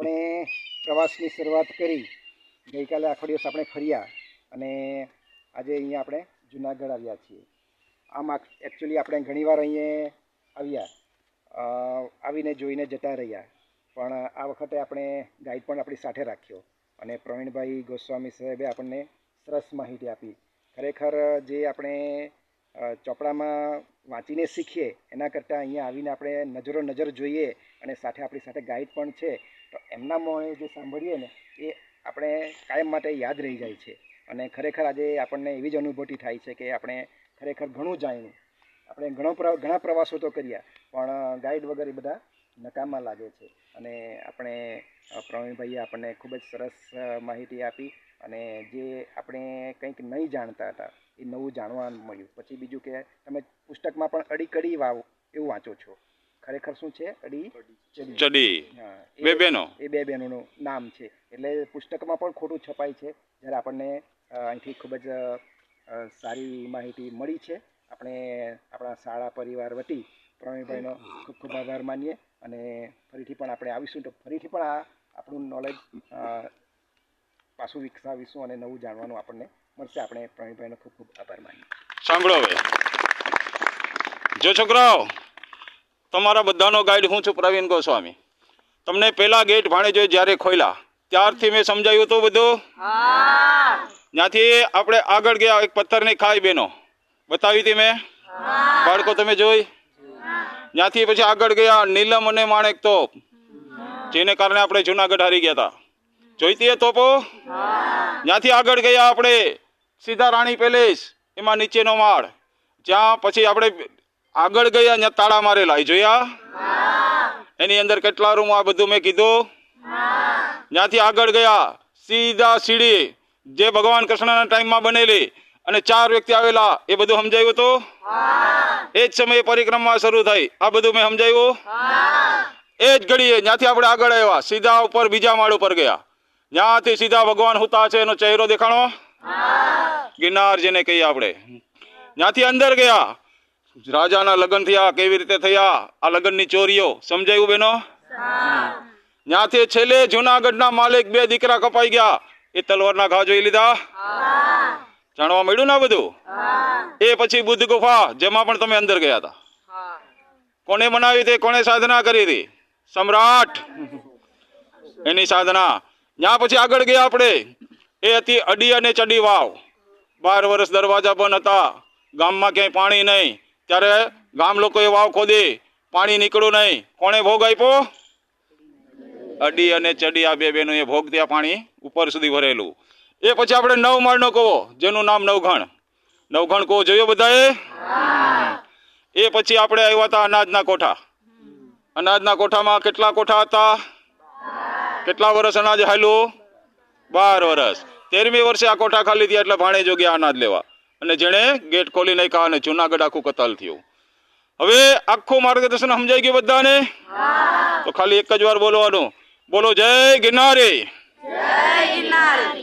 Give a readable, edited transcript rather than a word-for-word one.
આપણે પ્રવાસની શરૂઆત કરી. ગઈકાલે આખો દિવસ આપણે ફર્યા અને આજે અહીંયા આપણે જુનાગઢ આવ્યા છીએ. આમ એકચ્યુઅલી આપણે ઘણીવાર અહીંયા આવ્યા, આવીને જોઈને જતા રહ્યા, પણ આ વખતે આપણે ગાઈડ પણ આપણી સાથે રાખ્યો અને પ્રવીણભાઈ ગોસ્વામી સાહેબે આપણને સરસ માહિતી આપી. ખરેખર જે આપણે ચોપડામાં વાંચીને શીખીએ એના કરતાં અહીંયા આવીને આપણે નજર જોઈએ અને સાથે આપણી સાથે ગાઈડ પણ છે, તો એમના મોંએ જે સાંભળીએ ને એ આપણે કાયમ માટે યાદ રહી જાય છે. અને ખરેખર આજે આપણને એવી જ અનુભૂતિ થાય છે કે આપણે ખરેખર ઘણું જાણ્યું. આપણે ઘણા પ્રવાસો તો કર્યા, પણ ગાઈડ વગર એ બધા નકામા લાગે છે. અને આપણે પ્રવીણભાઈએ આપણને ખૂબ જ સરસ માહિતી આપી અને જે આપણે કંઈક નહીં જાણતા હતા એ નવું જાણવા મળ્યું. પછી બીજું કે તમે પુસ્તકમાં પણ અડી કડી વાવ એવું વાંચો છો. ખરેખર શું છે? અડી ચડી. હા, બે બહેનો, એ બે બહેનોનું નામ છે. એટલે પુસ્તકમાં પણ ખોટું છપાય છે, જ્યારે આપણને અહીંથી ખૂબ જ સારી માહિતી મળી છે. આપણે આપણા શાળા પરિવાર વતી પ્રવીણભાઈનો ખૂબ ખૂબ આભાર માનીએ અને ફરીથી પણ આપણે આવીશું તો ફરીથી પણ આ આપણું નોલેજ પાછું વિકસાવીશું અને નવું જાણવાનું આપણને મળશે. આપણે પ્રવીણભાઈનો ખૂબ ખૂબ આભાર માનીએ. સાંભળો હવે. જો છોકરાઓ, તમારા બધાનો ગાઈડ હું છું પ્રવીણ ગોસ્વામી. તમને પહેલા ગેટ ભાણેજોએ જ્યારે ખોલ્યા ત્યારથી મેં સમજાયું હતું બધું. ત્યાંથી આપણે આગળ ગયા, એક પથ્થરની ખાઈ બેનો બતાવી હતી મેં, બાળકો તમે જોઈ. ત્યાંથી પછી આગળ ગયા નીલમ અને માણેક તોપ, જેને કારણે આપણે જુનાગઢ હારી ગયા હતા. જોઈતી એ તોપો. ત્યાંથી આગળ ગયા આપણે સીધા રાણી પેલેસ, એમાં નીચેનો માળ, જ્યાં પછી આપણે આગળ ગયા ત્યાં તાળા મારેલા એ જોયા. એની અંદર કેટલા રૂમ આ બધું મેં કીધું. ત્યાંથી આગળ ગયા સીધા સીડી જે ભગવાન કૃષ્ણના ટાઈમમાં બનેલી અને 4 વ્યક્તિ આવેલા, એ બધું સમજાયું હતું. એ જ સમયે પરિક્રમા શરૂ થઈ, આ બધું મેં સમજાયું. એ જ ઘડીએ ત્યાંથી આપણે આગળ આવ્યા, સીધા ઉપર બીજા માળ ઉપર ગયા, જ્યાંથી સીધા ભગવાન હુતા છે એનો ચહેરો દેખાણો, ગિરનાર જેને કહીએ આપણે. ત્યાંથી અંદર ગયા, રાજાના લગ્ન થયા, કેવી રીતે થયા, આ લગ્નની ચોરીઓ સમજાયું બેનો. ત્યાંથી છેલ્લે જુનાગઢના માલિક 2 દીકરા કપાઈ ગયા, એ તલવારના ઘા જોઈ લીધા. જાણવા મળ્યું ને બધું. એ પછી બુદ્ધ ગુફા, જેમાં પણ તમે અંદર ગયા હતા. કોને બનાવી હતી, કોને સાધના કરી હતી? સમ્રાટ, એની સાધના. ત્યાં પછી આગળ ગયા આપણે, એ હતી અડી અને ચડી વાવ. 12 વર્ષ દરવાજા બંધ હતા, ગામમાં ક્યાંય પાણી નહીં, ત્યારે ગામ લોકોએ વાવ ખોદી, પાણી નીકળ્યું નહીં. કોણે ભોગ આપ્યો? અડી અને ચડી, આ 2 બહેનોએ ભોગ ત્યાં પાણી ઉપર સુધી ભરેલું. એ પછી આપણે 9 માળનો કૂવો, જેનું નામ નવઘણ. નવઘણ કૂવો જોયો બધાએ? એ પછી આપણે આવ્યા હતા અનાજના કોઠા. અનાજના કોઠામાં કેટલા કોઠા હતા? કેટલા વર્ષ અનાજ હાલ્યું? 12 વર્ષ. 13મી વર્ષે આ કોઠા ખાલી થયા એટલે ભાણેજો ગયા અનાજ લેવા, અને જેણે ગેટ ખોલી નાખ્યા અને જુનાગઢ આખું કતાલ થયું. હવે આખું માર્ગદર્શન સમજાઈ ગયું બધાને? તો ખાલી એક જ વાર બોલવાનું. બોલો જય ગિરનારી. જય ગિરનારી.